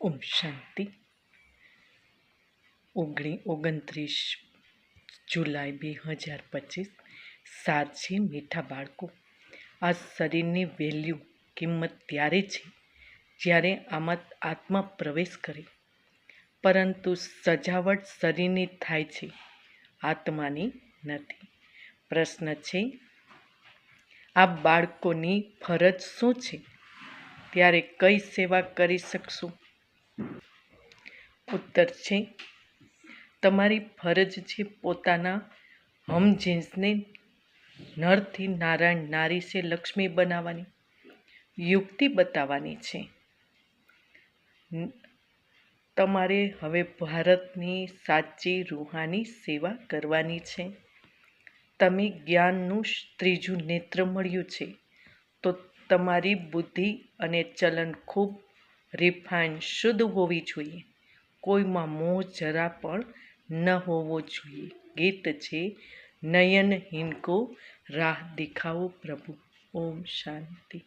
ઓમ શાંતિ. 29 જુલાઈ 2025. સાર છે મીઠા બાળકો. આ શરીરની વેલ્યુ કિંમત ત્યારે છે જ્યારે આમાં આત્મા પ્રવેશ કરે, પરંતુ સજાવટ શરીરની થાય છે, આત્માની નથી. પ્રશ્ન છે, આ બાળકોની ફરજ શું છે? ત્યારે કઈ સેવા કરી શકશું? ઉત્તર છે, તમારી ફરજ છે પોતાના હમજીન્સને નરથી નારાયણ, નારી સે લક્ષ્મી બનાવવાની, યુક્તિ બતાવવાની છે. તમારે હવે ભારતની સાચી રૂહાની સેવા કરવાની છે. તમે જ્ઞાનનું ત્રીજું નેત્ર મળ્યું છે, તો તમારી બુદ્ધિ અને ચલન ખૂબ રિફાઇન, શુદ્ધ હોવી જોઈએ. કોઈમાં મોહ જરા પણ ન હોવો જોઈએ. ગીત છે, નયનહીન કો રાહ દિખાઓ પ્રભુ. ઓમ શાંતિ.